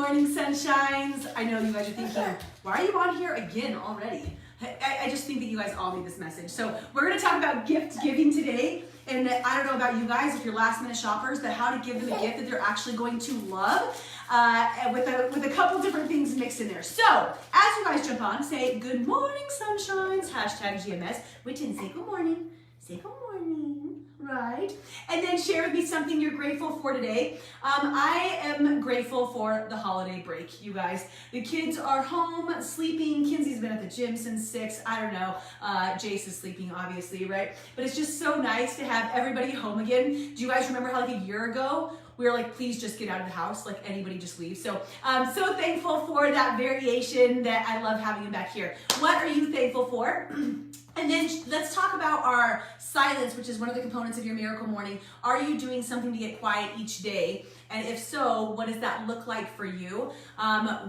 morning, sunshines. I know you guys are thinking, why are you on here again already? I just think that you guys all need this message. So we're going to talk about gift giving today. And I don't know about you guys, if you're last minute shoppers, but how to give them a gift that they're actually going to love with a couple different things mixed in there. So as you guys jump on, say good morning, sunshines, hashtag GMS. We didn't say good morning. Say good morning, right? And then share with me something you're grateful for today. I am grateful for the holiday break, you guys. The kids are home sleeping. Kinsey's been at the gym since 6. I don't know. Jace is sleeping, obviously, right? But it's just so nice to have everybody home again. Do you guys remember how like a year ago, we were like, please just get out of the house, like anybody just leave. So I'm so thankful for that variation that I love having you back here. What are you thankful for? And then let's talk about our silence, which is one of the components of your miracle morning. Are you doing something to get quiet each day? And if so, what does that look like for you?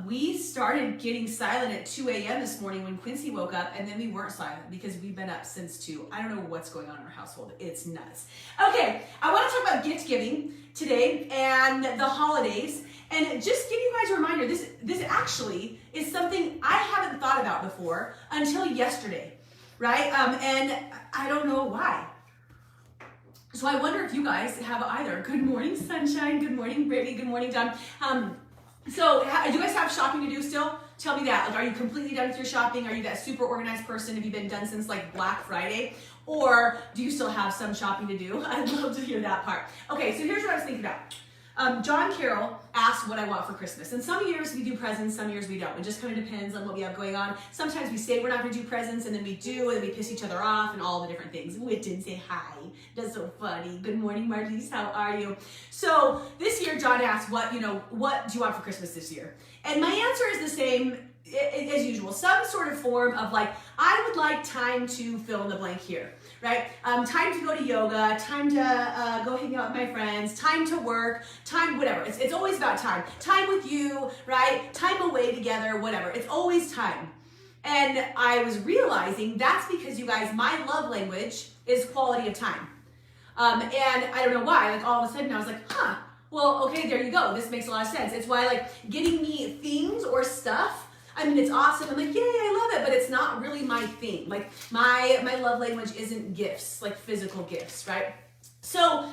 We started getting silent at 2 a.m. this morning when Quincy woke up, and then we weren't silent because we've been up since 2. I don't know what's going on in our household. It's nuts. Okay, I want to talk about gift giving today and the holidays. And just give you guys a reminder, this actually is something I haven't thought about before until yesterday. Right? And I don't know why. So I wonder if you guys have either. Good morning, sunshine. Good morning, Brittany. Good morning, Don. So do you guys have shopping to do still? Tell me that. Like, are you completely done with your shopping? Are you that super organized person? Have you been done since like Black Friday? Or do you still have some shopping to do? I'd love to hear that part. Okay, so here's what I was thinking about. John Carroll asked what I want for Christmas. And some years we do presents, some years we don't. It just kind of depends on what we have going on. Sometimes we say we're not going to do presents, and then we do, and then we piss each other off, and all the different things. Wit didn't say hi. That's so funny. Good morning, Marlies. How are you? So this year, John asked, what do you want for Christmas this year? And my answer is the same as usual. Some sort of form of like, I would like time to fill in the blank here. Right? Time to go to yoga, time to go hang out with my friends, time to work, time, whatever. It's always about time. Time with you, right? Time away together, whatever. It's always time. And I was realizing that's because, you guys, my love language is quality of time. And I don't know why, like all of a sudden I was like, well, okay, there you go. This makes a lot of sense. It's why like getting me things or stuff, I mean, it's awesome. I'm like, yay, I love it, but it's not really my thing. Like my love language isn't gifts, like physical gifts, right? So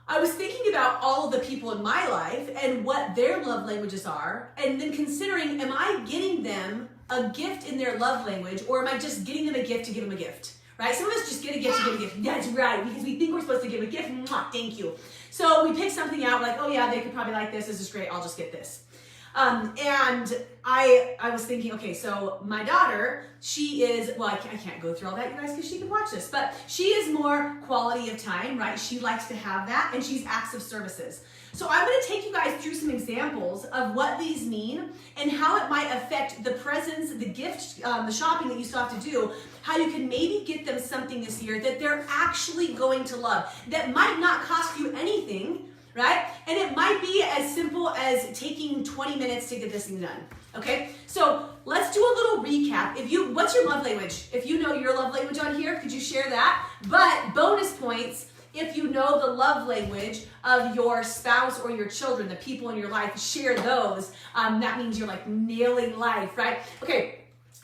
I was thinking about all of the people in my life and what their love languages are, and then considering, am I getting them a gift in their love language, or am I just getting them a gift to give them a gift, right? Some of us just get a gift to give a gift. That's right, because we think we're supposed to give a gift. Mwah, thank you. So we pick something out, like, oh yeah, they could probably like this. This is great. I'll just get this. And I was thinking, okay, so my daughter, she is, well, I can't go through all that, you guys, because she can watch this, but she is more quality of time, right? She likes to have that, and she's acts of services. So I'm going to take you guys through some examples of what these mean and how it might affect the presents, the gift, the shopping that you still have to do, how you can maybe get them something this year that they're actually going to love, that might not cost you anything, right? And it might be as simple as taking 20 minutes to get this thing done, okay? So let's do a little recap. What's your love language? If you know your love language on here, could you share that? But bonus points if you know the love language of your spouse or your children, the people in your life, share those. That means you're like nailing life, right? Okay.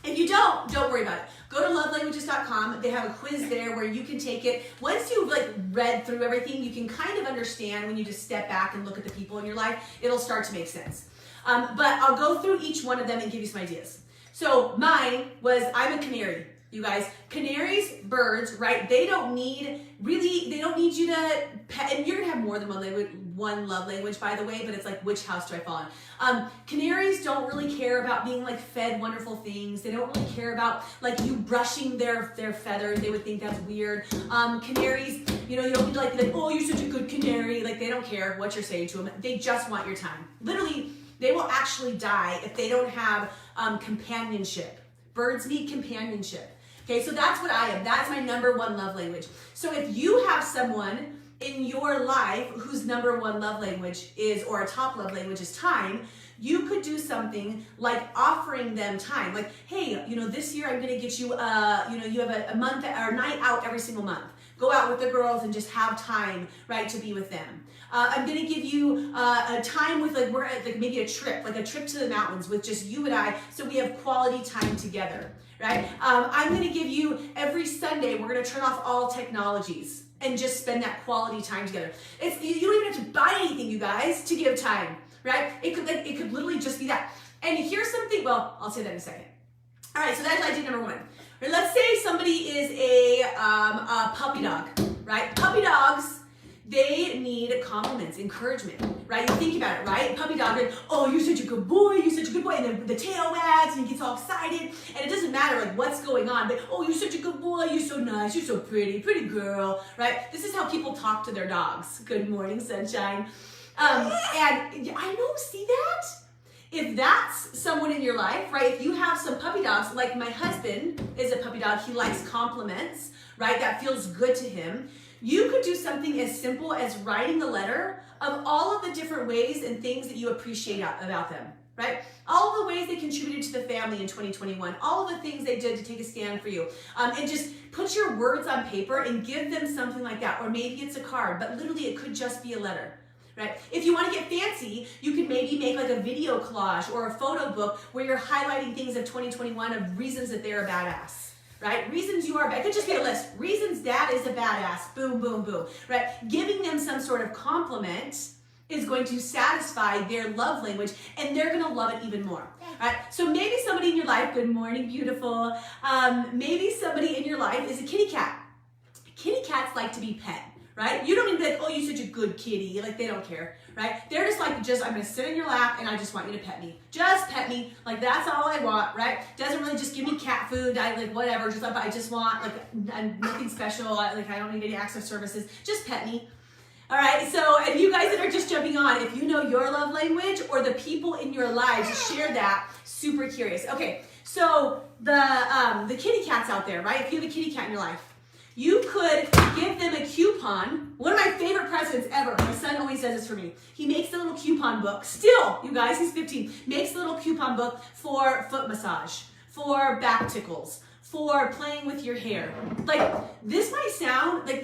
If you don't worry about it. Go to lovelanguages.com. They have a quiz there where you can take it. Once you've like read through everything, you can kind of understand when you just step back and look at the people in your life. It'll start to make sense. But I'll go through each one of them and give you some ideas. So mine was, I'm a canary. You guys, canaries, birds, right? They don't need you to pet, and you're gonna have more than one love language, by the way, but it's like, which house do I fall in? Canaries don't really care about being like fed wonderful things. They don't really care about like you brushing their feathers. They would think that's weird. Canaries, you don't need to like, oh, you're such a good canary. Like they don't care what you're saying to them. They just want your time. Literally, they will actually die if they don't have companionship. Birds need companionship. Okay, so that's what I am. That's my number one love language. So if you have someone in your life whose number one love language is, or a top love language is time, you could do something like offering them time. Like, hey, this year I'm gonna get you, you have a month or night out every single month. go out with the girls and just have time, right, to be with them. I'm gonna give you a time with like, we're at like maybe a trip to the mountains with just you and I, so we have quality time together, right? I'm gonna give you every Sunday, we're gonna turn off all technologies and just spend that quality time together. You don't even have to buy anything, you guys, to give time, right? It could literally just be that. And here's something, well, I'll say that in a second. All right, so that's idea number one. Or let's say somebody is a puppy dog, right? Puppy dogs, they need compliments, encouragement, right? You think about it, right? Puppy dog, oh, you're such a good boy, you're such a good boy, and then the tail wags and he gets all excited, and it doesn't matter like what's going on, but oh, you're such a good boy, you're so nice, you're so pretty girl, right? This is how people talk to their dogs. Good morning, sunshine. And I know, see that? If that's someone in your life, right? If you have some puppy dogs, like my husband is a puppy dog, he likes compliments, right? That feels good to him. You could do something as simple as writing a letter of all of the different ways and things that you appreciate about them, right? All of the ways they contributed to the family in 2021, all of the things they did to take a stand for you, and just put your words on paper and give them something like that. Or maybe it's a card, but literally it could just be a letter. Right? If you want to get fancy, you could maybe make like a video collage or a photo book where you're highlighting things of 2021 of reasons that they're a badass, right? Reasons you are, it could just be a list. Reasons dad is a badass, boom, boom, boom, right? Giving them some sort of compliment is going to satisfy their love language and they're going to love it even more, right? So maybe somebody in your life, good morning, beautiful. Maybe somebody in your life is a kitty cat. Kitty cats like to be pet. Right? You don't even be like, oh, you're such a good kitty. Like, they don't care, right? They're just like, I'm going to sit in your lap and I just want you to pet me. Just pet me. Like, that's all I want, right? Doesn't really just give me cat food. I like, whatever. Just like, I just want, like, nothing special. I don't need any access services. Just pet me. All right? So, and you guys that are just jumping on, if you know your love language or the people in your lives, share that. Super curious. Okay. So, the kitty cats out there, right? If you have a kitty cat in your life, you could give them a coupon. One of my favorite presents ever. My son always does this for me. He makes a little coupon book. Still, you guys, he's 15. Makes a little coupon book for foot massage, for back tickles, for playing with your hair. Like, these might sound like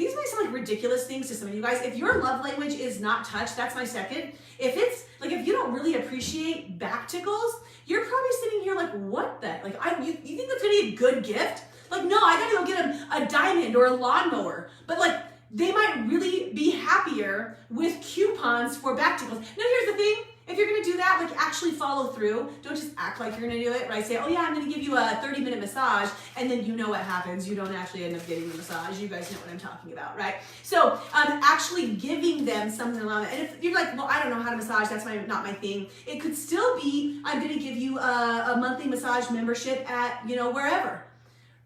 ridiculous things to some of you guys. If your love language is not touch, that's my second. If it's like, if you don't really appreciate back tickles, you're probably sitting here like, what the? Like, you think that's gonna be a good gift? Like, no, I gotta go get them a diamond or a lawnmower. But like, they might really be happier with coupons for back tickles. Now, here's the thing. If you're gonna do that, like actually follow through. Don't just act like you're gonna do it, right? Say, oh yeah, I'm gonna give you a 30-minute massage, and then you know what happens. You don't actually end up getting the massage. You guys know what I'm talking about, right? So actually giving them something along that. And if you're like, well, I don't know how to massage, that's not my thing. It could still be, I'm gonna give you a monthly massage membership at, wherever.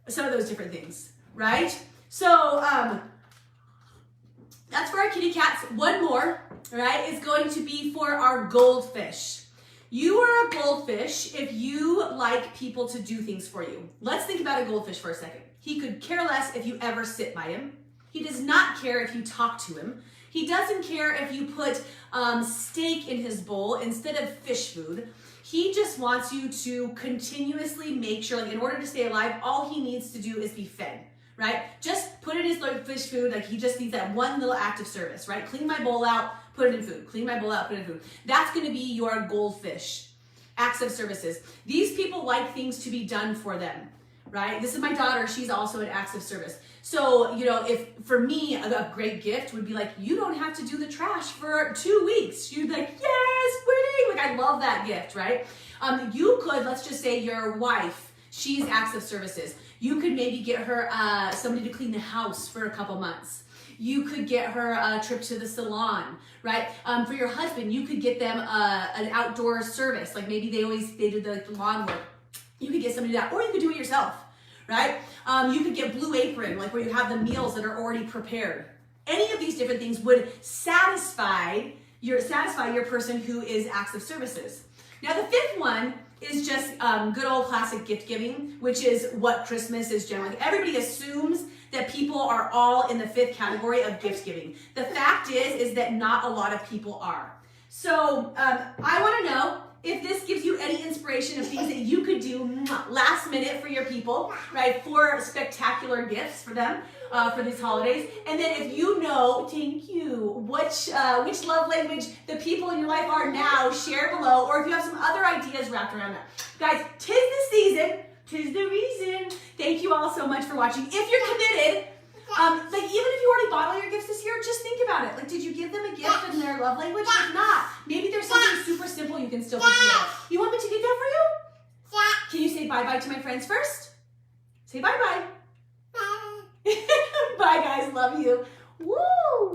Some of those different things, right? So that's for our kitty cats. One more, right, is going to be for our goldfish. You are a goldfish if you like people to do things for you. Let's think about a goldfish for a second. He could care less if you ever sit by him. He does not care if you talk to him. He doesn't care if you put steak in his bowl instead of fish food. He just wants you to continuously make sure, like, in order to stay alive, all he needs to do is be fed, right? Just put in his fish food, like he just needs that one little act of service, right? Clean my bowl out, put it in food. Clean my bowl out, put it in food. That's gonna be your goldfish, acts of services. These people like things to be done for them, right? This is my daughter, she's also an acts of service. So, if for me, a great gift would be like, you don't have to do the trash for 2 weeks. You'd be like, yes, winning. Like, I love that gift, right? You could, let's just say your wife, she's acts of services. You could maybe get her somebody to clean the house for a couple months. You could get her a trip to the salon, right? For your husband, you could get them an outdoor service. Like maybe they do the lawn work. You could get somebody to do that, or you could do it yourself. Right? You could get Blue Apron, like where you have the meals that are already prepared. Any of these different things would satisfy your person who is acts of services. Now the fifth one is just good old classic gift giving, which is what Christmas is generally. Everybody assumes that people are all in the fifth category of gift giving. The fact is that not a lot of people are. So I want to know if this gives you any inspiration of things that you could do last minute for your people, right? For spectacular gifts for them. for these holidays. And then if you know, thank you, which love language the people in your life are now, share below. Or if you have some other ideas wrapped around that. Guys, 'tis the season, 'tis the reason. Thank you all so much for watching. If you're committed, like even if you already bought all your gifts this year, just think about it. Like, did you give them a gift in their love language? If not, maybe there's something super simple you can still put together. You want me to get that for you? Can you say bye-bye to my friends first? Say bye-bye. Bye, guys. Love you. Woo!